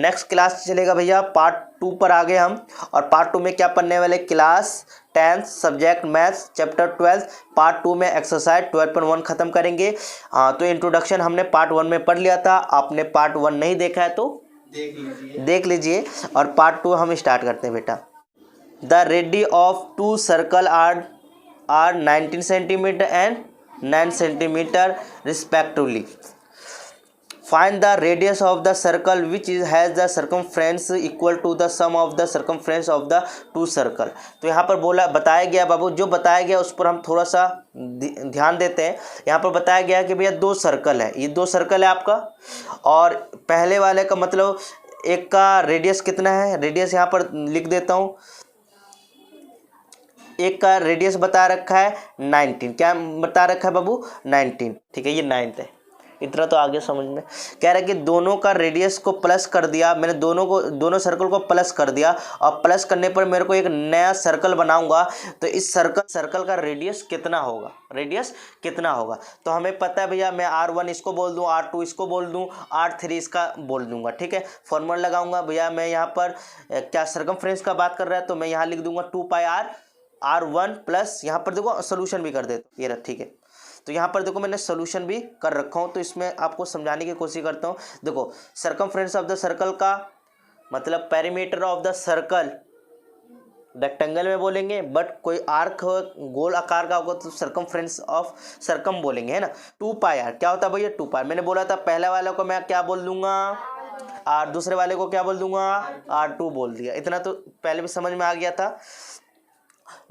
Next class चलेगा भैया part 2 पर आगे हम, और पार्ट 2 में क्या पढ़ने वाले, class 10 subject maths chapter 12 part 2 में एक्सरसाइज 12.1 खत्म करेंगे। तो इंट्रोडक्शन हमने पार्ट 1 में पढ़ लिया था, आपने पार्ट 1 नहीं देखा है तो देख लीजिए। और पार्ट 2 हम स्टार्ट करते हैं बेटा। The radius of two circle are 19 centimetre and 9 centimetre respectively. Find the radius of the circle which has the circumference equal to the sum of the circumference of the two circle। तो यहाँ पर बोला बताया गया बाबू, जो बताया गया उस पर हम थोड़ा सा ध्यान देते हैं। यहाँ पर बताया गया कि भैया 2 सर्कल है, ये 2 सर्कल है आपका, और पहले वाले का मतलब एक का रेडियस कितना है, रेडियस यहाँ पर लिख देता हूँ। एक का रेडियस बता रखा है 19, क्या बता रखा है बाबू 19, ठीक है, ये 9th है। इतना तो आगे समझ में कह रहा है कि दोनों का रेडियस को प्लस कर दिया मैंने, दोनों सर्कल को प्लस कर दिया, और प्लस करने पर मेरे को एक नया सर्कल बनाऊंगा, तो इस सर्कल का रेडियस कितना होगा, तो हमें पता है भैया, मैं R1 इसको बोल दूं, R2 इसको बोल दूं, R3 इसका बोल दूंगा, ठीक है। फॉर्मूला लगाऊंगा भैया, मैं यहाँ पर क्या सर्कमफ्रेंस का बात कर रहा है, तो मैं यहाँ लिख दूंगा 2πr R1 प्लस, यहाँ पर देखो सोल्यूशन भी कर देता, ये रहा, ठीक है। तो यहाँ पर देखो मैंने सोल्यूशन भी कर रखा हूँ, तो इसमें आपको समझाने की कोशिश करता हूँ। देखो सर्कमफ्रेंस ऑफ द सर्कल का मतलब perimeter of the circle rectangle में बोलेंगे, बट कोई आर्क गोल आकार का होगा तो सर्कमफ्रेंस ऑफ सर्कम बोलेंगे, है ना। 2πr क्या होता है भैया, 2πr मैंने बोला था पहले वाले को मैं क्या बोल दूंगा R, दूसरे वाले को क्या बोल दूंगा R2 बोल दिया। इतना तो पहले भी समझ में आ गया था।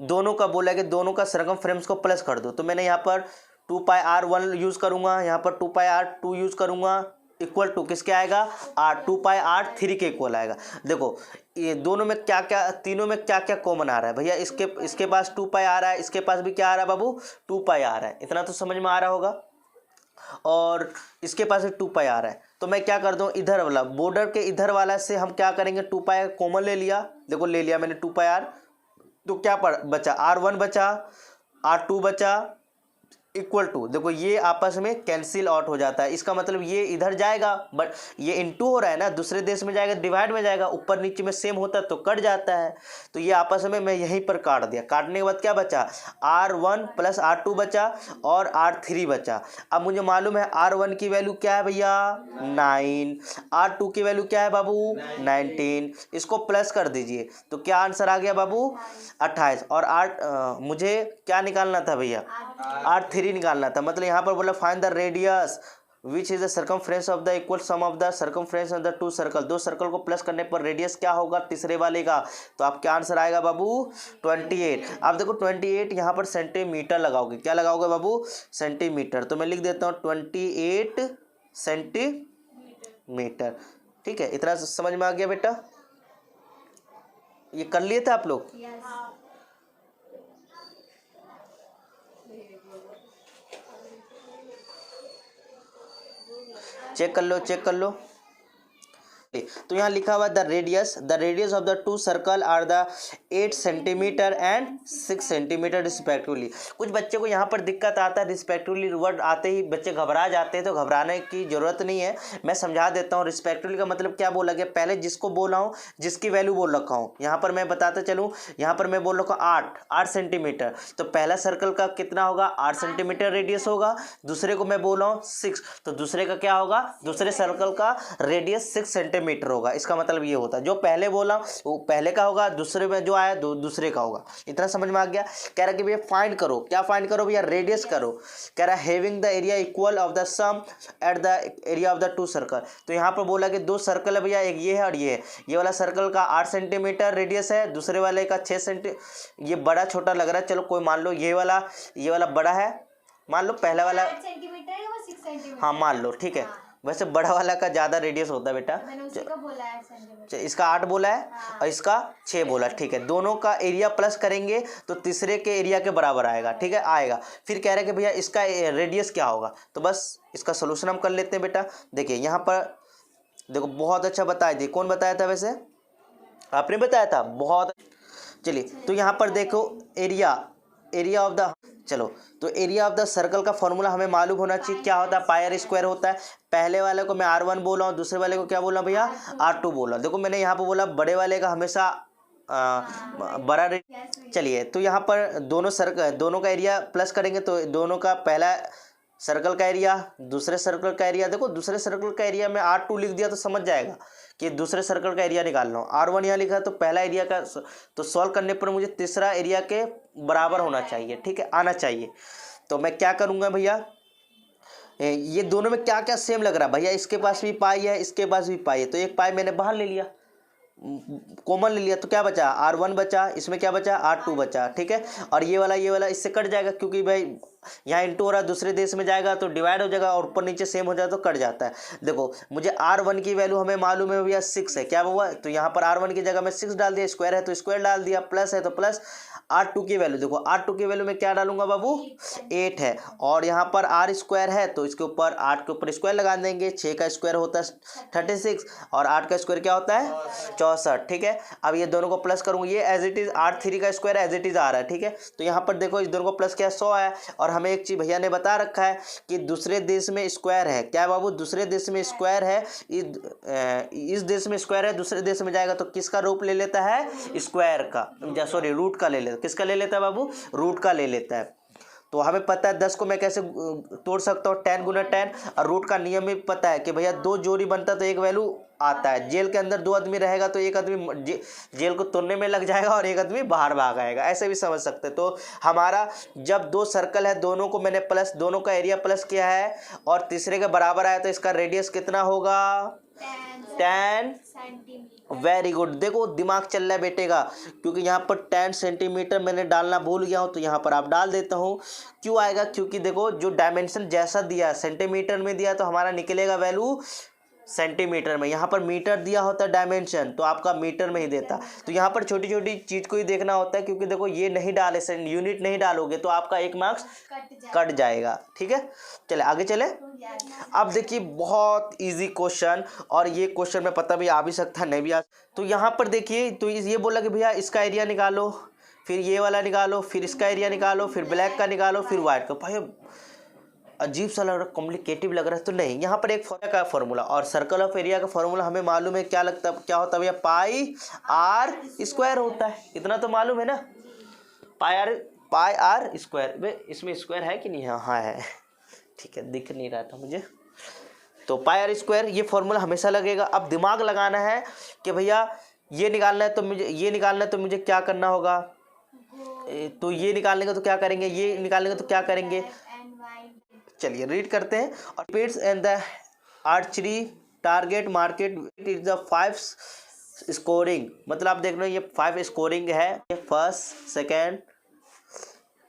दोनों का बोला कि दोनों का सर्कमफ्रेंस को प्लस कर दो, तो मैंने यहाँ पर 2πr1 यूज करूंगा, यहाँ पर 2πr2 यूज करूंगा, इक्वल टू किसके आएगा 2πr3 के इक्वल आएगा। देखो ये दोनों में क्या क्या, तीनों में क्या क्या कॉमन आ रहा है भैया, इसके पास 2π आ रहा है, इसके पास भी क्या आ रहा है बाबू 2π आ रहा है, इतना तो समझ में आ रहा होगा, और इसके पास भी 2π आ रहा है। तो मैं क्या कर दूं, इधर वाला बॉर्डर के इधर वाला से हम क्या करेंगे, 2π कॉमन ले लिया, देखो ले लिया मैंने 2πr, तो क्या बचा R1 बचा, R2 बचा, इक्वल टू, देखो ये आपस में कैंसिल आउट हो जाता है, इसका मतलब ये इधर जाएगा, बट ये इनटू हो रहा है ना, दूसरे देश में जाएगा डिवाइड में जाएगा, ऊपर नीचे में सेम होता है तो कट जाता है, तो ये आपस में मैं यहीं पर काट दिया। काटने के बाद क्या बचा, R1 प्लस R2 बचा और R3 बचा। अब मुझे मालूम है R1 की वैल्यू क्या है भैया 9, R2 की वैल्यू क्या है बाबू 19, इसको प्लस कर दीजिए, तो क्या आंसर आ गया बाबू 28। और मुझे क्या निकालना था भैया R3 निकालना था, मतलब यहाँ पर बोला find the radius which is the circumference of the equal some of the circumference of the 2 circle. 2 circle को प्लस करने पर रेडियस क्या होगा तीसरे वाले का, तो आपका आंसर आएगा बाबू 28। आप देखो 28 यहाँ पर सेंटीमीटर लगाओगे, क्या लगाओगे बाबू सेंटीमीटर, तो मैं लिख देता हूँ 28 सेंटीमीटर, ठीक है। इतना समझ में आ गया बेटा, ये कर लिए थे आप लोग। चेक कर लो। तो यहाँ लिखा हुआ the radius of the 2 circle are the 8 centimetre and 6 centimetre respectively. कुछ बच्चे को यहाँ पर दिक्कत आता है, रिस्पेक्टिवली वर्ड आते ही बच्चे घबरा जाते हैं, तो घबराने की जरूरत नहीं है, मैं समझा देता हूँ। रिस्पेक्टिवली का मतलब क्या बोला गया, पहले जिसको बोला हूँ जिसकी वैल्यू बोल रखा हूँ, यहाँ पर मैं बताता चलूँ, यहाँ पर मैं बोल रखा हूँ 8 सेंटीमीटर, तो पहला सर्कल का कितना होगा 8 सेंटीमीटर रेडियस होगा, दूसरे को मैं बोल रहा हूँ 6, तो दूसरे का क्या होगा, दूसरे सर्कल का रेडियस 6 सेंटीमीटर होगा। इसका मतलब ये होता है जो पहले बोला वो पहले का होगा, दूसरे में जो आया दूसरे का होगा। इतना समझ में आ गया। कह रहा कि भैया फाइंड करो, क्या फाइंड करो भैया रेडियस करो। कह रहा having the area equal of the sum at the area of the 2 circle. तो यहाँ पर बोला कि 2 सर्कल है भैया, एक ये है और ये है। ये वाला सर्कल का 8 सेंटीमीटर रेडियस है, दूसरे वाले का 6 सेंटीमीटर। ये बड़ा छोटा लग रहा है, चलो कोई मान लो ये वाला बड़ा है, मान लो पहला वाला 8 सेंटीमीटर है वो 6 सेंटीमीटर, हाँ मान लो, ठीक है। वैसे बड़ा वाला का ज़्यादा रेडियस होता है बेटा, मैंने उसी को बोला है सेंटीमीटर, इसका 8 बोला है और इसका 6 बोला, ठीक है। दोनों का एरिया प्लस करेंगे तो तीसरे के एरिया के बराबर आएगा, ठीक है आएगा। फिर कह रहे हैं कि भैया इसका रेडियस क्या होगा, तो बस इसका सोल्यूशन हम कर लेते हैं बेटा। देखिए यहाँ पर देखो बहुत अच्छा बताया थी, कौन बताया था वैसे, आपने बताया था, बहुत। चलिए तो यहाँ पर देखो एरिया ऑफ द, चलो, तो एरिया ऑफ द सर्कल का फॉर्मूला हमें मालूम होना चाहिए, क्या होता है, पाई आर स्क्वायर होता है। पहले वाले को मैं R1 बोला हूँ, दूसरे वाले को क्या बोला भैया, R2 बोला। देखो मैंने यहाँ पर बोला बड़े वाले का हमेशा बड़ा रेडियस। चलिए, तो यहाँ पर दोनों का एरिया प्लस करेंगे तो दोनों का पहला सर्कल का एरिया, दूसरे सर्कल का एरिया। देखो दूसरे सर्कल का एरिया में R2 लिख दिया तो समझ जाएगा कि दूसरे सर्कल का एरिया निकालना हो। R1 यहाँ लिखा है तो पहला एरिया का, तो सॉल्व करने पर मुझे तीसरा एरिया के बराबर होना चाहिए, ठीक है, आना चाहिए। तो मैं क्या करूँगा भैया, ये दोनों में क्या क्या सेम लग रहा है भैया, इसके पास भी पाई है, इसके पास भी पाई है, तो एक पाई मैंने बाहर ले लिया, कॉमन ले लिया, तो क्या बचा, R1 बचा, इसमें क्या बचा, R2 बचा, ठीक है। और ये वाला इससे कट जाएगा, क्योंकि भाई यहाँ इंटू हो रहा है, दूसरे देश में जाएगा तो डिवाइड हो जाएगा, और ऊपर नीचे सेम हो जाए तो कट जाता है। देखो मुझे R1 की वैल्यू हमें मालूम है भैया 6 है, क्या हुआ, तो यहाँ पर R1 की जगह में 6 डाल दिया, स्क्वायर है तो स्क्वायर डाल दिया, प्लस है तो प्लस। R2 की वैल्यू देखो, R2 की वैल्यू में क्या डालूंगा बाबू, 8 है, और यहाँ पर R स्क्वायर है तो इसके ऊपर 8 के ऊपर स्क्वायर लगा देंगे, 6 का स्क्वायर होता है 36 और 8 का स्क्वायर क्या होता है 64, ठीक है। अब ये दोनों को प्लस करूँगा, ये एज इट इज़ R3 का स्क्वायर एज इट इज़ आ रहा है, ठीक है। तो यहाँ पर देखो इस दोनों को प्लस किया 100 है, और हमें एक चीज़ भैया ने बता रखा है कि दूसरे देश में स्क्वायर है, क्या बाबू, दूसरे देश में स्क्वायर है, इस देश में स्क्वायर है, दूसरे देश में जाएगा तो किसका रूप ले लेता है, स्क्वायर का, सॉरी रूट का ले लेता, किसका ले लेता है बाबू, रूट का ले लेता है। तो हमें पता है 10 को मैं कैसे तोड़ सकता हूँ, 10 गुना 10, और रूट का नियम भी पता है कि भैया 2 जोड़ी बनता तो एक वैल्यू आता है। जेल के अंदर 2 आदमी रहेगा तो एक आदमी जेल को तोड़ने में लग जाएगा और एक आदमी बाहर भाग आएगा, ऐसे भी समझ सकते हैं। तो हमारा जब 2 सर्कल है, दोनों को मैंने प्लस, दोनों का एरिया प्लस किया है और तीसरे के बराबर आया, तो इसका रेडियस कितना होगा, 10 सेंटीमीटर। Very good. देखो दिमाग चल रहा है बेटे का, क्योंकि यहाँ पर 10 सेंटीमीटर मैंने डालना भूल गया हूँ, तो यहाँ पर आप डाल देता हूँ। क्यों आएगा, क्योंकि देखो जो डायमेंशन जैसा दिया सेंटीमीटर में दिया तो हमारा निकलेगा वैल्यू सेंटीमीटर में, यहाँ पर मीटर दिया होता है डायमेंशन तो आपका मीटर में ही देता। तो यहाँ पर छोटी छोटी चीज़ को ही देखना होता है, क्योंकि देखो ये नहीं डाले, यूनिट नहीं डालोगे तो आपका 1 मार्क्स कट जाएगा, ठीक है। चले आगे चले। अब देखिए बहुत इजी क्वेश्चन, और ये क्वेश्चन में पता भी आ भी सकता है, नहीं भी आ। तो यहाँ पर देखिए, तो ये बोला कि भैया इसका एरिया निकालो, फिर ये वाला निकालो, फिर इसका एरिया निकालो, फिर ब्लैक का निकालो, फिर व्हाइट का। भाई अजीब सा लग रहा है, कॉम्प्लिकेटिव लग रहा है, तो नहीं, यहाँ पर एक का फॉर्मूला और सर्कल ऑफ एरिया का फॉर्मूला हमें मालूम है, क्या लगता है, क्या होता है भैया, पाई आर स्क्वायर होता है, इतना तो मालूम है ना, पाई आर स्क्वायर। इसमें स्क्वायर है कि नहीं, हाँ है, ठीक है, दिख नहीं रहा था मुझे। तो पाई आर स्क्वायर ये फॉर्मूला हमेशा लगेगा। अब दिमाग लगाना है कि भैया ये निकालना है, तो मुझे ये निकालना है, तो मुझे क्या करना होगा, तो ये निकालने का तो क्या करेंगे, ये निकालने का तो क्या करेंगे। चलिए रीड करते हैं। और repeats and the archery target market is the 5 scoring, मतलब आप देख रहे हो ये 5 स्कोरिंग है, ये first, second,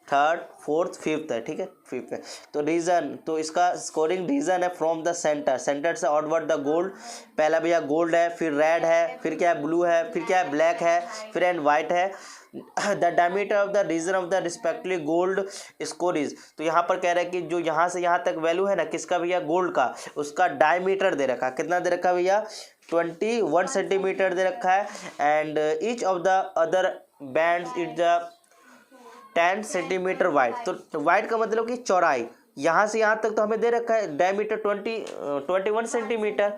third, fourth, fifth है, ठीक है, फिफ्थ है। तो रीजन, तो इसका स्कोरिंग रीजन है फ्रॉम द सेंटर, सेंटर से आउटवर्ड द गोल्ड। पहला भैया गोल्ड है, फिर रेड है, फिर क्या है ब्लू है, फिर क्या है ब्लैक है, फिर एंड वाइट है। The diameter of the region of the respectively gold score is, तो यहाँ पर कह रहा है कि जो यहाँ से यहाँ तक वैल्यू है ना किसका भैया, गोल्ड का, उसका डायमीटर दे रखा है, कितना दे रखा है भैया, 21 सेंटीमीटर दे रखा है। And each of the other bands is the 10 centimetre wide. तो वाइड का मतलब कि चौड़ाई, यहाँ से यहाँ तक तो हमें दे रखा है डायमीटर 21 सेंटीमीटर,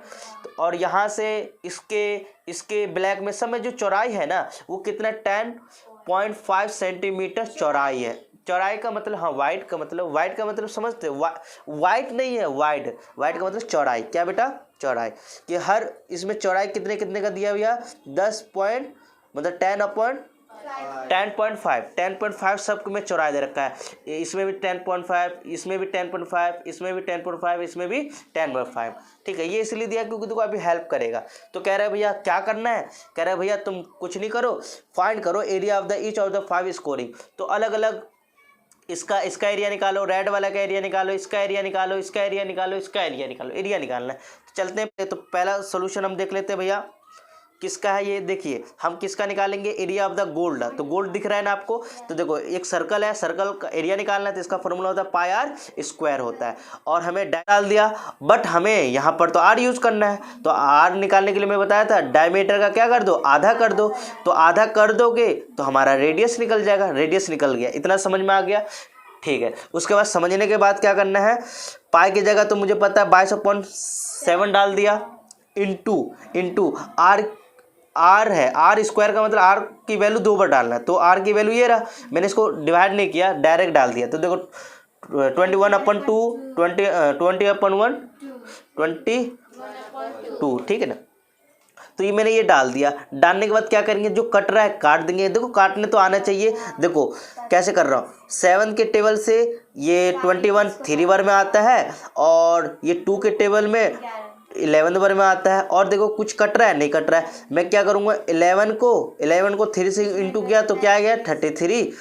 और यहाँ से इसके ब्लैक में सब में जो चौड़ाई है ना वो कितना 10.5 सेंटीमीटर चौड़ाई है। चौड़ाई का मतलब, हाँ वाइड का मतलब समझते हो, वाइड नहीं है, वाइड का मतलब चौड़ाई, क्या बेटा, चौड़ाई, कि हर इसमें चौड़ाई कितने का दिया भैया, 10.5 सब में चौड़ाई दे रखा है। इसमें भी 10.5, इसमें भी 10.5, इसमें भी 10.5, इसमें भी 10.5, ठीक है। ये इसलिए दिया क्योंकि तुमको अभी हेल्प करेगा। तो कह रहे हैं भैया क्या करना है, कह रहे हैं भैया तुम कुछ नहीं करो, फाइंड करो area of the each of the 5 scoring. तो अलग अलग इसका एरिया निकालो, रेड वाला का एरिया निकालो, इसका एरिया निकालो, इसका एरिया निकालो, इसका एरिया निकालो, एरिया निकालना है। तो चलते हैं, तो पहला सोल्यूशन हम देख लेते हैं भैया, किसका है ये, देखिए हम किसका निकालेंगे, एरिया ऑफ द गोल्ड। तो गोल्ड दिख रहा है ना आपको, तो देखो एक सर्कल है, सर्कल का एरिया निकालना है, तो इसका फॉर्मूला होता है पाई आर स्क्वायर होता है, और हमें डाल दिया, बट हमें यहाँ पर तो आर यूज करना है। तो आर निकालने के लिए मैं बताया था डायमीटर का क्या कर दो, आधा कर दो, तो आधा कर दोगे तो हमारा रेडियस निकल जाएगा, रेडियस निकल गया, इतना समझ में आ गया, ठीक है, उसके बाद समझने के बाद क्या करना है, पाई की जगह तो मुझे पता है 22/7 डाल दिया, इंटू आर है, आर स्क्वायर का मतलब आर की वैल्यू 2 बार डालना है, तो आर की वैल्यू ये रहा, मैंने इसको डिवाइड नहीं किया, डायरेक्ट डाल दिया। तो देखो 21/2 20/1 22, ठीक है ना। तो ये मैंने ये डाल दिया, डालने के बाद क्या करेंगे, जो कट रहा है काट देंगे। देखो काटने तो आना चाहिए, देखो कैसे कर रहा हूँ, 7 के टेबल से ये 21 3 बार में आता है, और ये 2 के टेबल में 11 बार में आता है। और देखो कुछ कट रहा है, नहीं कट रहा है, मैं क्या करूँगा, 11 को 3 से इंटू किया तो क्या आ गया 33,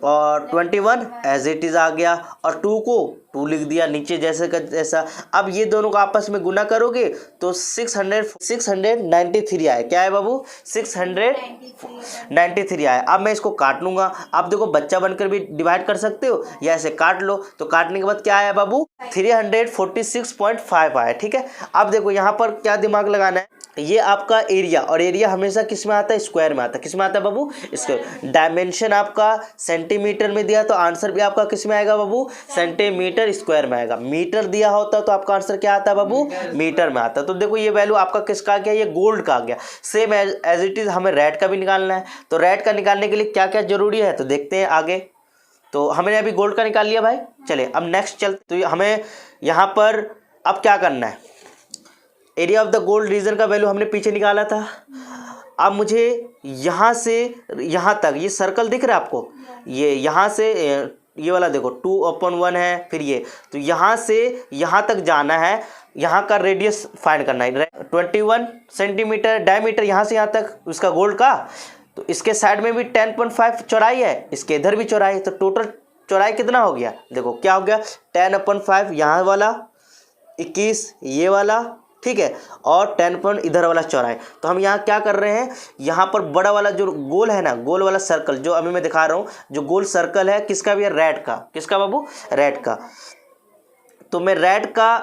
और 21 एज इट इज़ आ गया, और 2 को 2 लिख दिया नीचे जैसे का जैसा। अब ये दोनों को आपस में गुना करोगे तो 693 आए, क्या है बाबू, 693 आए। अब मैं इसको काट लूँगा, आप देखो बच्चा बनकर भी डिवाइड कर सकते हो या ऐसे काट लो। तो काटने के बाद क्या आया बाबू, 346.5 आया, ठीक है। अब देखो यहाँ पर क्या दिमाग लगाना है, ये आपका एरिया, और एरिया हमेशा किस में आता है, स्क्वायर में आता है। किस में आता है बाबू, स्क्वायर। डायमेंशन आपका सेंटीमीटर में दिया तो आंसर भी आपका किस में आएगा बाबू, सेंटीमीटर स्क्वायर में आएगा। मीटर दिया होता तो आपका आंसर क्या आता है बाबू, मीटर में आता। तो देखो ये वैल्यू आपका किसका आ गया, ये गोल्ड का आ गया। सेम एज इट इज हमें रेड का भी निकालना है, तो रेड का निकालने के लिए क्या क्या जरूरी है, तो देखते हैं आगे। तो हमने अभी गोल्ड का निकाल लिया भाई, चले अब नेक्स्ट चलते। तो हमें यहाँ पर अब क्या करना है, area of the gold reason का वैल्यू हमने पीछे निकाला था। अब मुझे यहाँ से यहाँ तक, ये सर्कल दिख रहा है आपको, ये यहाँ से ये वाला देखो 2/1 है, फिर ये, तो यहाँ से यहाँ तक जाना है, यहाँ का रेडियस फाइंड करना है। 21 सेंटीमीटर डायमीटर यहाँ से यहाँ तक उसका गोल्ड का, तो इसके साइड में भी 10.5 चौड़ाई है, इसके इधर भी चौड़ाई, तो टोटल चौड़ाई कितना हो गया, देखो क्या हो गया, 10/5 यहाँ वाला, 21 ये वाला, ठीक है, और 10 इधर वाला चौड़ाई। तो हम यहाँ क्या कर रहे हैं, यहाँ पर बड़ा वाला जो गोल है ना, गोल वाला सर्कल जो अभी मैं दिखा रहा हूँ, जो गोल सर्कल है किसका भी है, रेड का। किसका बाबू, रेड का। तो मैं रेड का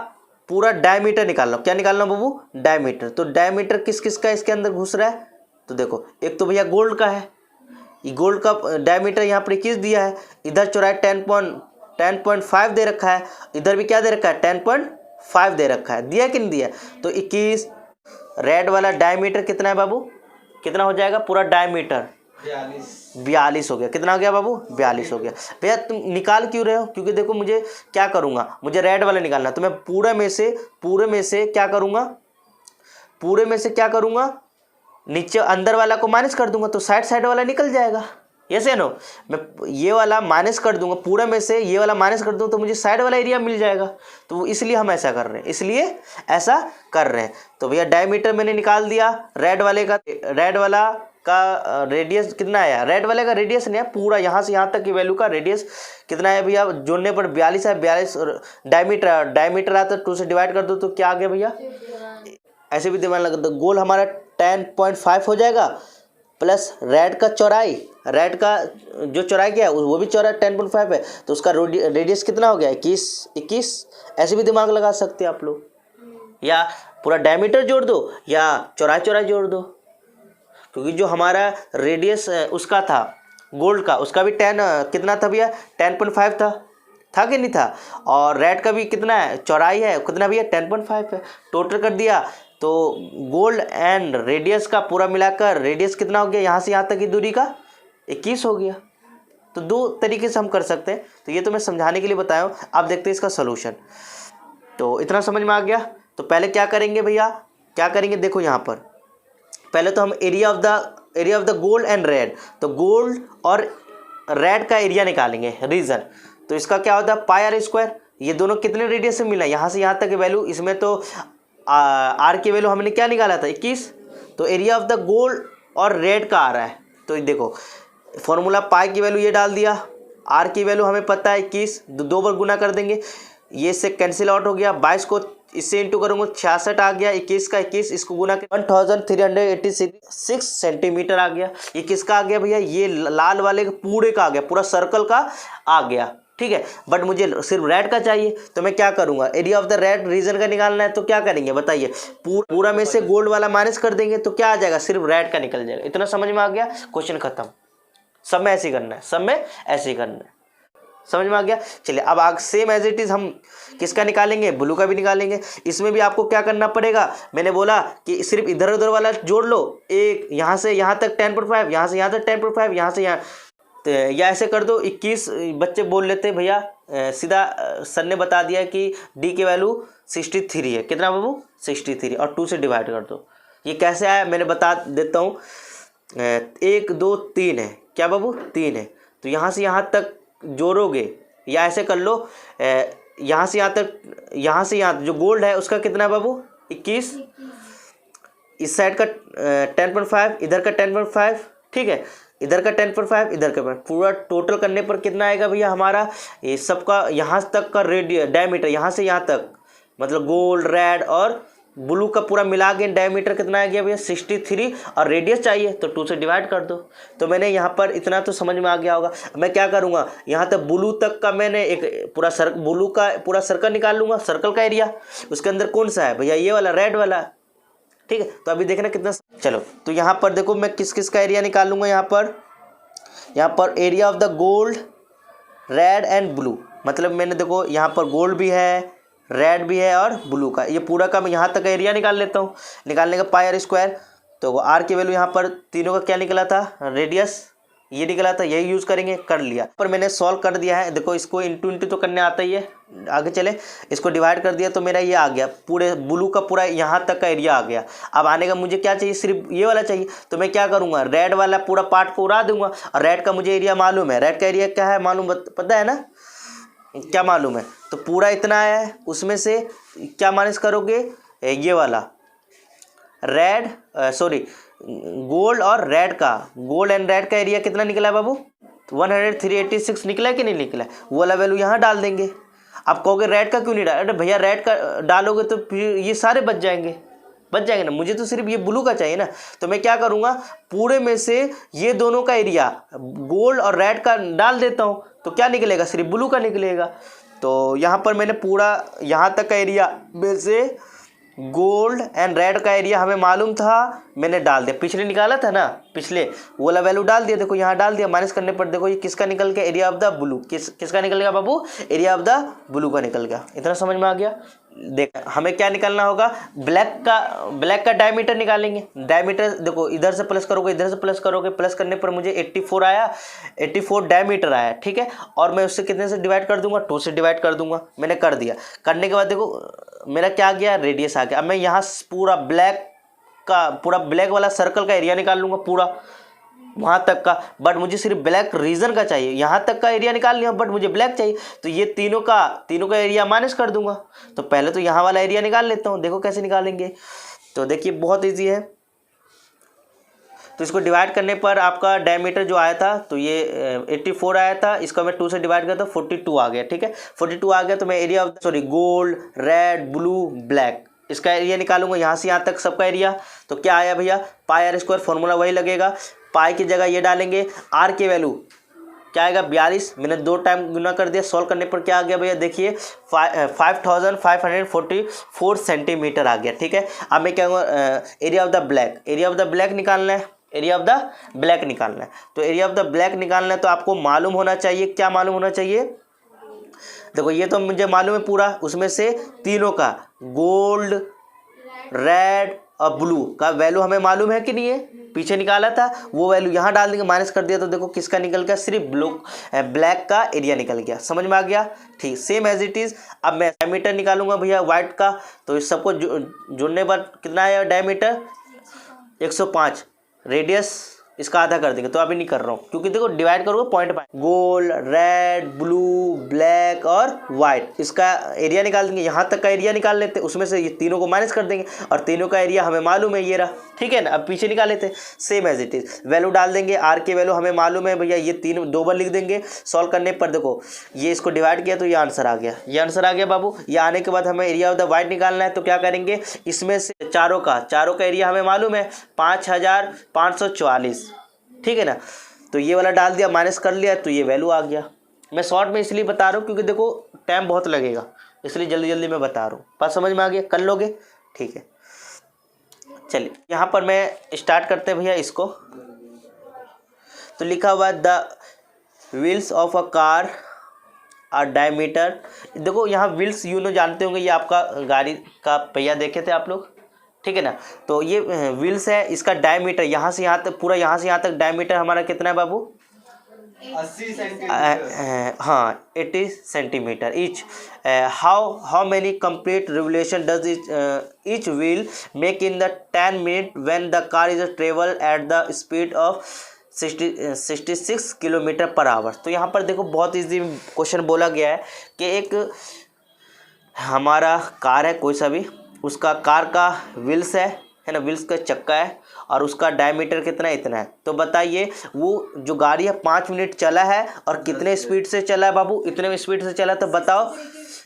पूरा डायमीटर निकाल रहा हूँ। क्या निकाल रहा हूँ बाबू, डायमीटर। तो डायमीटर किस किस का इसके अंदर घुस रहा है, तो देखो एक तो भैया गोल्ड का है, ये गोल्ड का डायमीटर यहाँ पर 21 दिया है, इधर चौड़ाई 10.5 दे रखा है, इधर भी क्या दे रखा है 10.5 दे रखा है, दिया कि नहीं दिया। तो 21 रेड वाला डायमीटर कितना है बाबू, कितना हो जाएगा, पूरा डायमीटर 42 हो गया। कितना हो गया बाबू, 42 हो गया। भैया तुम निकाल क्यों रहे हो, क्योंकि देखो मुझे क्या करूँगा, मुझे रेड वाला निकालना, तो मैं पूरे में से क्या करूँगा, पूरे में से क्या करूँगा, नीचे अंदर वाला को माइनस कर दूंगा, तो साइड वाला निकल जाएगा। यस या नो, मैं ये वाला माइनस कर दूंगा, पूरे में से ये वाला माइनस कर दूंगा तो मुझे साइड वाला एरिया मिल जाएगा। तो इसलिए हम ऐसा कर रहे हैं, इसलिए ऐसा कर रहे हैं। तो भैया डायमीटर मैंने निकाल दिया, रेड वाला का रेडियस कितना आया, रेड वाले का रेडियस नहीं है, पूरा यहाँ से यहाँ तक की वैल्यू का रेडियस कितना है भैया, जोड़ने पर 42 है, 42 डायमीटर आता है, 2 से डिवाइड कर दो तो क्या आ गया भैया, ऐसे भी दिमाग लगा। तो गोल हमारा 10.5 हो जाएगा, प्लस रेड का चौड़ाई, रेड का जो चौड़ाई क्या है वो भी चौड़ाई 10.5 है, तो उसका रेडियस कितना हो गया 21। ऐसे भी दिमाग लगा सकते हैं आप लोग, या पूरा डायमीटर जोड़ दो या चौड़ाई जोड़ दो, क्योंकि जो हमारा रेडियस उसका था गोल्ड का, उसका भी 10 कितना था भैया 10.5 था कि नहीं था, और रेड का भी कितना है चौड़ाई है, कितना भैया 10.5 है, टोटल कर दिया। तो गोल्ड एंड रेडियस का पूरा मिलाकर रेडियस कितना हो गया, यहाँ से यहाँ तक की दूरी का 21 हो गया। तो 2 तरीके से हम कर सकते हैं, तो ये तो मैं समझाने के लिए बताया हूँ। आप देखते हैं इसका सोल्यूशन। तो इतना समझ में आ गया। तो पहले क्या करेंगे भैया, क्या करेंगे, देखो यहाँ पर पहले तो हम area of the gold and red, तो गोल्ड और रेड का एरिया निकालेंगे, रीजन। तो इसका क्या होता है पाई आर स्क्वायर। ये दोनों कितने रेडियस से मिला, यहाँ से यहाँ तक की वैल्यू, इसमें तो आर की वैल्यू हमने क्या निकाला था 21, तो एरिया ऑफ द गोल्ड और रेड का आ रहा है। तो देखो फॉर्मूला पाई की वैल्यू ये डाल दिया, आर की वैल्यू हमें पता है 21, 2 बार गुना कर देंगे, ये से कैंसिल आउट हो गया, 22 को इससे इंटू करूँगा 66 आ गया, 21 का 21 इसको गुना कर 1386 सेंटीमीटर आ गया। ये किसका आ गया भैया, ये लाल वाले पूरे का आ गया, पूरा सर्कल का आ गया, ठीक है। बट मुझे सिर्फ रेड का चाहिए, तो मैं क्या करूँगा, area of the red region का निकालना है, तो क्या करेंगे बताइए, पूरा में से गोल्ड वाला माइनस कर देंगे तो क्या आ जाएगा, सिर्फ रेड का निकल जाएगा। इतना समझ में आ गया, क्वेश्चन खत्म। सब में ऐसे ही करना है, सब में ऐसे ही करना है। समझ में आ गया। चलिए अब आगे सेम एज इट इज़ हम किसका निकालेंगे, ब्लू का भी निकालेंगे। इसमें भी आपको क्या करना पड़ेगा, मैंने बोला कि सिर्फ इधर उधर वाला जोड़ लो, एक यहाँ से यहाँ तक 10.5, यहाँ से यहाँ तक 10.5, यहाँ से यहाँ, तो या ऐसे कर दो 21। बच्चे बोल लेते हैं भैया सीधा सर ने बता दिया कि डी की वैल्यू 63 है। कितना बाबू, 63, और 2 से डिवाइड कर दो। ये कैसे आया मैंने बता देता हूँ। 1 2 3 है, क्या बाबू 3 है, तो यहाँ से यहाँ तक जोड़ोगे, या ऐसे कर लो यहाँ से यहाँ तक, यहाँ से यहाँ जो गोल्ड है उसका कितना है बाबू 21, इस साइड का 10.5, इधर का 10.5, ठीक है, इधर का 10.5, इधर का पूरा टोटल करने पर कितना आएगा भैया हमारा, ये सबका यहाँ तक का डायमीटर, यहाँ से यहाँ तक, मतलब गोल्ड रेड और ब्लू का पूरा मिला के डायमीटर कितना आ गया भैया 63, और रेडियस चाहिए तो 2 से डिवाइड कर दो। तो मैंने यहाँ पर इतना तो समझ में आ गया होगा। मैं क्या करूँगा, यहाँ तक ब्लू तक का मैंने एक पूरा ब्लू का पूरा सर्कल निकाल लूँगा, सर्कल का एरिया, उसके अंदर कौन सा है भैया, ये वाला रेड वाला, ठीक है। तो अभी देखना कितना, चलो तो यहाँ पर देखो मैं किस किस का एरिया निकाल लूँगा। यहाँ पर area of the gold red and blue, मतलब मैंने देखो यहाँ पर गोल्ड भी है, रेड भी है और ब्लू का, ये पूरा का मैं यहाँ तक एरिया निकाल लेता हूँ। निकालने का पाई आर स्क्वायर, तो आर की वैल्यू यहाँ पर तीनों का क्या निकला था, रेडियस ये निकला था, यही यूज़ करेंगे, कर लिया। पर मैंने सॉल्व कर दिया है, देखो इसको इंटू इंटू तो करने आता ही है, आगे चले, इसको डिवाइड कर दिया तो मेरा ये आ गया, पूरे ब्लू का पूरा यहाँ तक का एरिया आ गया। अब आने का मुझे क्या चाहिए, सिर्फ ये वाला चाहिए, तो मैं क्या करूँगा, रेड वाला पूरा पार्ट को उड़ा दूंगा, और रेड का मुझे एरिया मालूम है, रेड का एरिया क्या है मालूम, पता है ना, क्या मालूम है, तो पूरा इतना आया है, उसमें से क्या माइनस करोगे, ये वाला रेड गोल्ड और रेड का, गोल्ड एंड रेड का एरिया कितना निकला है बाबू, 100, 386 निकला है कि नहीं निकला है, वो वाला वैल्यू यहाँ डाल देंगे। आप कहोगे रेड का क्यों नहीं डाल, अरे भैया रेड का डालोगे तो फिर ये सारे बच जाएंगे ना, मुझे तो सिर्फ ये ब्लू का चाहिए ना। तो मैं क्या करूँगा, पूरे में से ये दोनों का एरिया गोल्ड और रेड का डाल देता हूँ, तो क्या निकलेगा, सिर्फ ब्लू का निकलेगा। तो यहाँ पर मैंने पूरा यहाँ तक का एरिया में से गोल्ड एंड रेड का एरिया हमें मालूम था, मैंने डाल दिया, पिछले निकाला था ना, पिछले वो वाला वैल्यू डाल दिया, देखो यहाँ डाल दिया, माइनस करने पर देखो ये किसका निकल गया, एरिया ऑफ द ब्लू, किसका निकल गया बाबू, एरिया ऑफ द ब्लू का निकल गया। इतना समझ में आ गया। देख हमें क्या निकालना होगा, ब्लैक का डायमीटर निकालेंगे। डायमीटर देखो इधर से प्लस करोगे, इधर से प्लस करोगे, प्लस करने पर मुझे 84 आया, 84 डायमीटर आया, ठीक है। और मैं उससे कितने से डिवाइड कर दूंगा, 2 से डिवाइड कर दूंगा। मैंने कर दिया, करने के बाद देखो मेरा क्या आ गया, रेडियस आ गया। अब मैं यहाँ पूरा ब्लैक वाला सर्कल का एरिया निकाल लूँगा, पूरा वहाँ तक का, बट मुझे सिर्फ ब्लैक रीजन का चाहिए, यहाँ तक का एरिया निकाल लिया बट मुझे ब्लैक चाहिए, तो ये तीनों का एरिया माइनस कर दूंगा। तो पहले तो यहाँ वाला एरिया निकाल लेता हूँ, देखो कैसे निकालेंगे। तो देखिए बहुत इजी है। तो इसको डिवाइड करने पर आपका डायमीटर जो आया था, तो ये 84 आया था, इसको मैं 2 से डिवाइड करता हूँ, 42 आ गया, ठीक है। 42 आ गया तो मैं area gold red blue black इसका एरिया निकालूंगा, यहाँ से यहाँ तक सबका एरिया। तो क्या आया भैया, पाई आर स्क्वायर, फॉर्मूला वही लगेगा, पाई की जगह ये डालेंगे, आर की वैल्यू क्या आएगा 42, मैंने 2 टाइम गुना कर दिया। सॉल्व करने पर क्या आ गया भैया, देखिए 5544 सेंटीमीटर आ गया, ठीक है। अब मैं क्या एरिया ऑफ द ब्लैक निकालना है, एरिया ऑफ द ब्लैक निकालना है। तो एरिया ऑफ द ब्लैक निकालना है तो आपको मालूम होना चाहिए, क्या मालूम होना चाहिए, देखो ये तो मुझे मालूम है पूरा, उसमें से तीनों का गोल्ड रेड और ब्लू का वैल्यू हमें मालूम है कि नहीं है, पीछे निकाला था, वो वैल्यू यहाँ डाल देंगे, माइनस कर दिया तो देखो किसका निकल गया, सिर्फ ब्लैक का एरिया निकल गया। समझ में आ गया, ठीक, सेम एज इट इज़। अब मैं डायमीटर निकालूंगा भैया वाइट का, तो इस सबको जोड़ने पर कितना आया डायमीटर 105, रेडियस इसका आधा कर देंगे, तो अभी नहीं कर रहा हूँ क्योंकि देखो डिवाइड करोगे point by, gold red blue black और वाइट, इसका एरिया निकाल देंगे, यहाँ तक का एरिया निकाल लेते, उसमें से ये तीनों को माइनस कर देंगे, और तीनों का एरिया हमें मालूम है ये रहा, ठीक है ना। अब पीछे निकाल लेते, same as it is, value डाल देंगे, आर की वैल्यू हमें मालूम है भैया, ये 2 बार लिख देंगे। सॉल्व करने पर देखो ये इसको डिवाइड किया तो ये आंसर आ गया, ये आंसर आ गया बाबू। ये आने के बाद हमें एरिया ऑफ द वाइट निकालना है, तो क्या करेंगे, इसमें से चारों का एरिया हमें मालूम है 5544, ठीक है ना। तो ये वाला डाल दिया, माइनस कर लिया, तो ये वैल्यू आ गया। मैं शॉर्ट में इसलिए बता रहा हूँ क्योंकि देखो टाइम बहुत लगेगा, इसलिए जल्दी जल्दी मैं बता रहा हूँ। बात समझ में आ गया, कर लोगे, ठीक है। चलिए यहाँ पर मैं स्टार्ट करते हैं भैया इसको। तो लिखा हुआ the wheels of a car और डायमीटर। देखो यहाँ व्हील्स यूनो जानते होंगे, ये आपका गाड़ी का पहिया देखे थे आप लोग, ठीक है ना। तो ये व्हील्स है, इसका डायमीटर यहाँ से यहाँ तक, पूरा यहाँ से यहाँ तक डायमीटर हमारा कितना है बाबू? 80 सेंटीमीटर। हाँ 80 centimetre each. How many complete revolution does each wheel make in the 10 minute when the car is travel at the speed of 66 kilometre per hour. तो यहाँ पर देखो बहुत इजी क्वेश्चन बोला गया है कि एक हमारा कार है कोई सा भी, उसका कार का व्हील्स है ना, व्हील्स का चक्का है और उसका डायमीटर कितना है? इतना है। तो बताइए वो जो गाड़ी है 5 मिनट चला है और कितने स्पीड से चला है बाबू? इतने स्पीड से चला है। तो बताओ,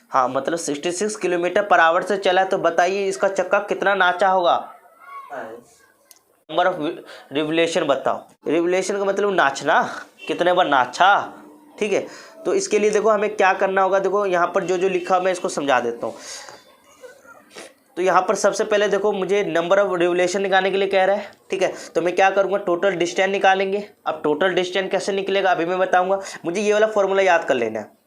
हाँ मतलब 66 किलोमीटर पर आवर से चला है। तो बताइए इसका चक्का कितना नाचा होगा? नंबर ऑफ रिवोल्यूशन बताओ। रिवोल्यूशन का मतलब नाचना, कितने बार नाचा, ठीक है। तो इसके लिए देखो हमें क्या करना होगा, देखो यहाँ पर जो जो लिखा मैं इसको समझा देता हूँ। तो यहाँ पर सबसे पहले देखो मुझे नंबर ऑफ रिवोल्यूशन निकालने के लिए कह रहा है, ठीक है। तो मैं क्या करूँगा, टोटल डिस्टेंस निकालेंगे। अब टोटल डिस्टेंस कैसे निकलेगा अभी मैं बताऊँगा, मुझे ये वाला फॉर्मूला याद कर लेना है।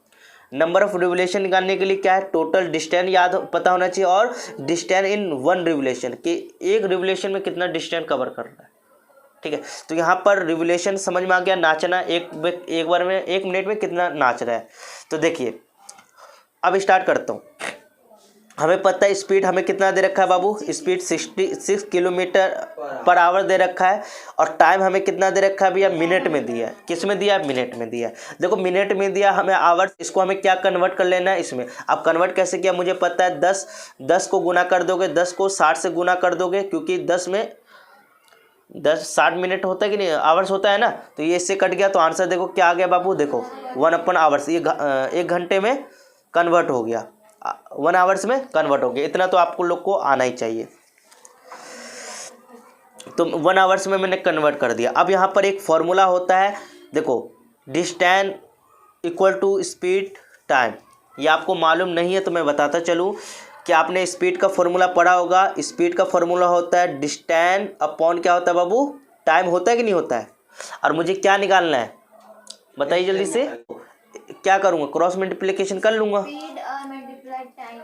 नंबर ऑफ रिवोल्यूशन निकालने के लिए क्या है, टोटल डिस्टेंस याद पता होना चाहिए और डिस्टेंस इन 1 रिवोल्यूशन, कि एक रिवोल्यूशन में कितना डिस्टेंस कवर कर रहा है, ठीक है। तो यहाँ पर रिवोल्यूशन समझ में आ गया, नाचना, एक बार में 1 मिनट में कितना नाच रहा है। तो देखिए अब स्टार्ट करता हूँ। हमें पता है स्पीड हमें कितना दे रखा है बाबू, स्पीड 66 किलोमीटर पर आवर दे रखा है और टाइम हमें कितना दे रखा है भैया, मिनट में दिया है। किस में दिया है? मिनट में दिया है। देखो मिनट में दिया हमें आवर्स, इसको हमें क्या कन्वर्ट कर लेना है इसमें। अब कन्वर्ट कैसे किया मुझे पता है, 10 को गुना कर दोगे, 10 को 60 से गुना कर दोगे, क्योंकि 10 में 60 मिनट होता है कि नहीं, आवर्स होता है ना। तो ये इससे कट गया, तो आंसर देखो क्या आ गया बाबू, देखो 1/आवर्स, ये 1 घंटे में कन्वर्ट हो गया, 1 आवर्स में कन्वर्ट हो गया। इतना तो आपको लोग को आना ही चाहिए। तो 1 आवर्स में मैंने कन्वर्ट कर दिया। अब यहाँ पर एक फॉर्मूला होता है, देखो distance equal to speed time. ये आपको मालूम नहीं है तो मैं बताता चलूँ कि आपने स्पीड का फॉर्मूला पढ़ा होगा। स्पीड का फॉर्मूला होता है डिस्टेंस अपॉन क्या होता है बाबू, टाइम होता है कि नहीं होता है। और मुझे क्या निकालना है बताइए जल्दी से। क्या करूँगा, क्रॉस मल्टीप्लिकेशन कर लूँगा, स्पीड और मल्टीप्लाई टाइम,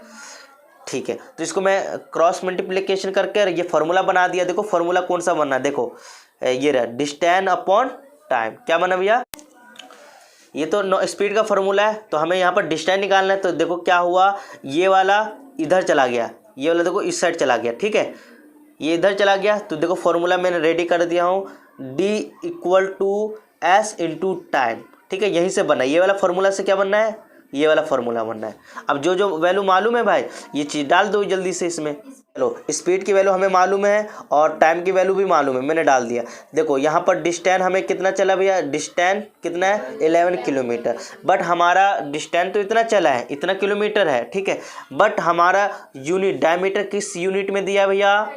ठीक है। तो इसको मैं क्रॉस मल्टीप्लिकेशन करके ये फार्मूला बना दिया। देखो फार्मूला कौन सा बनना है, देखो ये रहा डिस्टेंस अपॉन टाइम। क्या बना भैया, ये तो स्पीड का फार्मूला है, तो हमें यहाँ पर डिस्टेंस निकालना है। तो देखो क्या हुआ, ये वाला इधर चला गया, ये वाला देखो इस साइड चला गया, ठीक है, ये इधर चला गया। तो देखो फार्मूला मैंने रेडी कर दिया हूँ, D = S × टाइम, ठीक है। यहीं से बनना है, ये वाला फार्मूला से क्या बनना है, ये वाला फार्मूला बनना है। अब जो जो वैल्यू मालूम है भाई ये चीज़ डाल दो जल्दी से इसमें। चलो स्पीड की वैल्यू हमें मालूम है और टाइम की वैल्यू भी मालूम है, मैंने डाल दिया। देखो यहाँ पर डिस्टेंस हमें कितना चला भैया, डिस्टेंस कितना है 11 किलोमीटर। बट हमारा डिस्टेंस तो इतना चला है, इतना किलोमीटर है, ठीक है। बट हमारा यूनिट डायमीटर किस यूनिट में दिया भैया,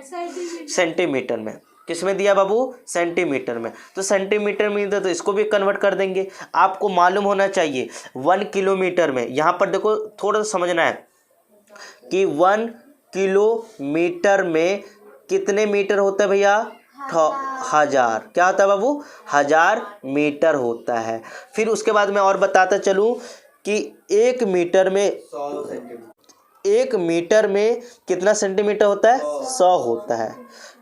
सेंटीमीटर में। किस में दिया बाबू, सेंटीमीटर में। तो सेंटीमीटर में तो इसको भी कन्वर्ट कर देंगे। आपको मालूम होना चाहिए 1 किलोमीटर में, यहाँ पर देखो थोड़ा सा समझना है कि 1 किलोमीटर में कितने मीटर होता है भैया, 1000। क्या होता है बाबू, 1000 मीटर होता है। फिर उसके बाद मैं और बताता चलूँ कि 1 मीटर में 1 मीटर में कितना सेंटीमीटर होता है, 100 होता है,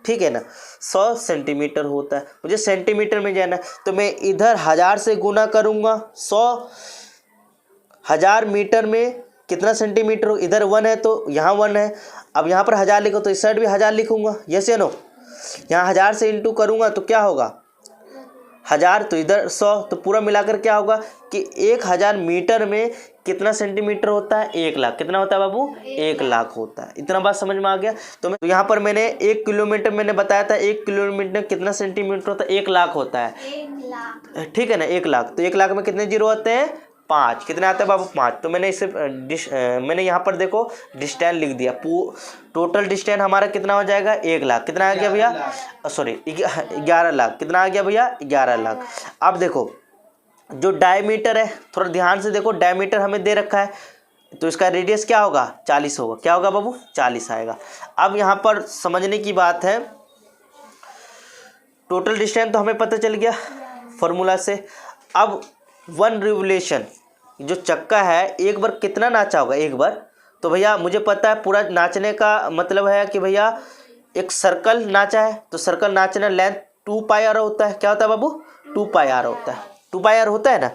ठीक है ना। 100 सेंटीमीटर होता है। मुझे सेंटीमीटर में जाना है तो मैं इधर 1000 से गुना करूँगा 100। 1000 मीटर में कितना सेंटीमीटर, इधर 1 है तो यहाँ 1 है। अब यहाँ पर 1000 लिखो तो इस साइड भी 1000 लिखूँगा, यस या नो। यहाँ 1000 से इंटू करूँगा तो क्या होगा 1000, तो इधर 100, तो पूरा मिलाकर क्या होगा कि 1000 मीटर में कितना सेंटीमीटर होता है, 1 लाख। कितना होता है बाबू, 1 लाख होता है। इतना बात समझ में आ गया। तो मैं यहाँ पर मैंने 1 किलोमीटर मैंने बताया था, 1 किलोमीटर कितना सेंटीमीटर होता है, 1 लाख होता है, 1 लाख, ठीक है ना। 1 लाख, तो 1 लाख में कितने जीरो होते हैं, 5। कितने आते हैं बाबू, 5। तो मैंने इसे मैंने यहाँ पर देखो डिस्टेंस लिख दिया। टोटल डिस्टेंस हमारा कितना हो जाएगा, 1 लाख। कितना आ गया भैया, सॉरी 11 लाख। कितना आ गया भैया, 11 लाख। अब देखो जो डायमीटर है, थोड़ा ध्यान से देखो, डायमीटर हमें दे रखा है तो इसका रेडियस क्या होगा, 40 होगा। क्या होगा बाबू, 40 आएगा। अब यहाँ पर समझने की बात है, टोटल डिस्टेंस तो हमें पता चल गया फार्मूला से। अब 1 रिवोल्यूशन जो चक्का है एक बार कितना नाचा होगा, एक बार तो भैया मुझे पता है पूरा नाचने का मतलब है कि भैया एक सर्कल नाचा है तो सर्कल नाचना लेंथ 2 पाई आर होता है। क्या होता है बाबू? 2 पाई आर होता है। 2 पाई आर होता है ना।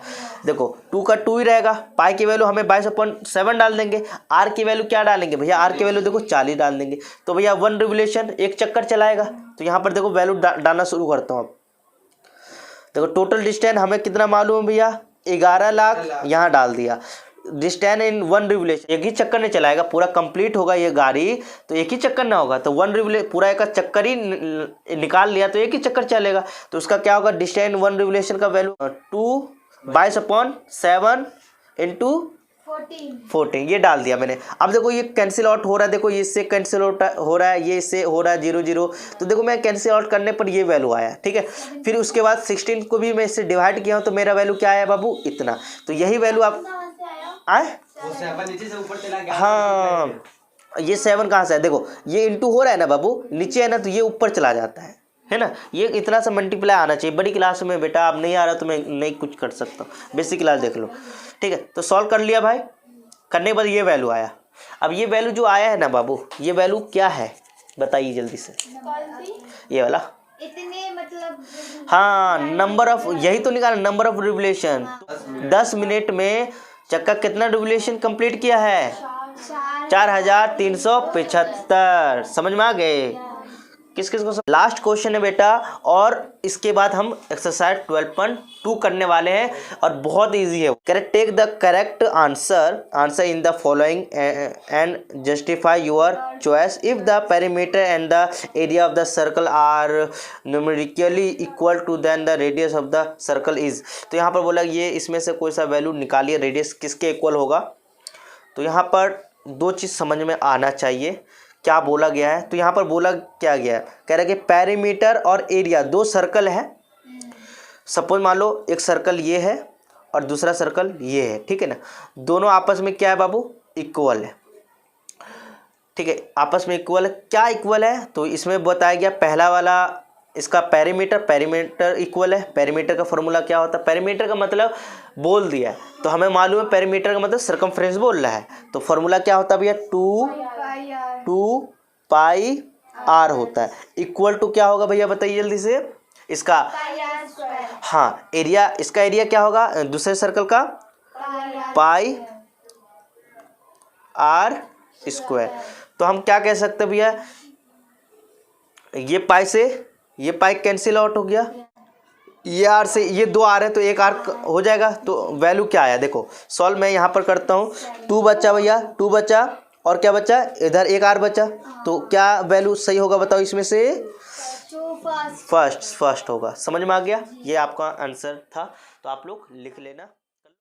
देखो 2 का 2 ही रहेगा, पाई की वैल्यू हमें 22/7 डाल देंगे, आर की वैल्यू क्या डालेंगे भैया? आर की वैल्यू देखो 40 डाल देंगे। तो भैया 1 रिवोल्यूशन, एक चक्कर चलाएगा। तो यहाँ पर देखो वैल्यू डालना शुरू करता हूँ अब। देखो टोटल डिस्टेंस हमें कितना मालूम है भैया? 11 लाख यहाँ डाल दिया। डिस्टेंस इन 1 रिवोल्यूशन, एक ही चक्कर नहीं चलाएगा, पूरा कंप्लीट होगा ये गाड़ी तो एक ही चक्कर ना होगा। तो 1 रिवोल्यूशन पूरा एक चक्कर ही निकाल लिया तो एक ही चक्कर चलेगा। तो उसका क्या होगा? डिस्टेंस 1 रिवोल्यूशन का वैल्यू 22/7 इंटू 14 ये डाल दिया मैंने। अब देखो ये कैंसिल आउट हो रहा है, देखो ये इससे कैंसिल आउट हो रहा है, ये इससे हो रहा है 0 0। तो देखो मैं कैंसिल आउट करने पर ये वैल्यू आया, ठीक है। फिर उसके बाद 16 को भी मैं इससे डिवाइड किया हूँ तो मेरा वैल्यू क्या आया बाबू? इतना। तो यही वैल्यू आप आए, वो 7 नीचे से ऊपर चला गया। हाँ ये 7 कहाँ से है? देखो ये इंटू हो रहा है ना बाबू, नीचे है ना तो ये ऊपर चला जाता है ना। ये इतना सा मल्टीप्लाई आना चाहिए। बड़ी क्लास में बेटा आप नहीं आ रहा तो मैं नहीं कुछ कर सकता, बेसिक क्लास देख लो, ठीक है। तो सॉल्व कर लिया भाई, करने के बाद ये वैल्यू आया। अब ये वैल्यू जो आया है ना बाबू, ये वैल्यू क्या है बताइए जल्दी से? ये वाला इतने मतलब हाँ नंबर ऑफ, यही तो निकाला नंबर ऑफ रिवोल्यूशन। 10 मिनट में चक्का कितना रिवोल्यूशन कंप्लीट किया है? 4375। समझ में आ गए? किस किस को? लास्ट क्वेश्चन है बेटा और इसके बाद हम एक्सरसाइज 12.2 करने वाले हैं और बहुत इजी है। Correct, take the correct answer in the following and justify your choice if the perimeter and the area of the circle are numerically equal to then the radius of the circle is. तो यहाँ पर बोला ये इसमें से कोई सा value निकालिए, रेडियस किसके इक्वल होगा। तो यहाँ पर 2 चीज़ समझ में आना चाहिए क्या बोला गया है। तो यहाँ पर बोला क्या गया है, कह रहा है कि पेरीमीटर और एरिया 2 सर्कल है। सपोज मान लो एक सर्कल ये है और दूसरा सर्कल ये है, ठीक है ना। दोनों आपस में क्या है बाबू? इक्वल है, ठीक है। आपस में इक्वल है। क्या इक्वल है? तो इसमें बताया गया पहला वाला इसका पेरीमीटर इक्वल है। पेरीमीटर का फॉर्मूला क्या होता है? पेरीमीटर का मतलब बोल दिया है तो हमें मालूम है पेरीमीटर का मतलब सर्कमफ्रेंस बोल रहा है। तो फॉर्मूला क्या होता है भैया? 2 पाई आर होता है। इक्वल टू क्या होगा भैया बताइए जल्दी से? इसका हाँ एरिया, इसका एरिया क्या होगा दूसरे सर्कल का? पाई आर स्क्वायर। तो हम क्या कह सकते हैं भैया? ये पाई से ये पाई कैंसिल आउट हो गया, ये आर से ये 2 आर है तो 1 आर हो जाएगा। तो वैल्यू क्या आया देखो, सॉल्व मैं यहाँ पर करता हूँ। 2 बचा भैया, 2 बचा और क्या बचा? इधर 1 आर बचा। तो क्या वैल्यू सही होगा बताओ इसमें से? फर्स्ट होगा। समझ में आ गया? ये आपका आंसर था तो आप लोग लिख लेना।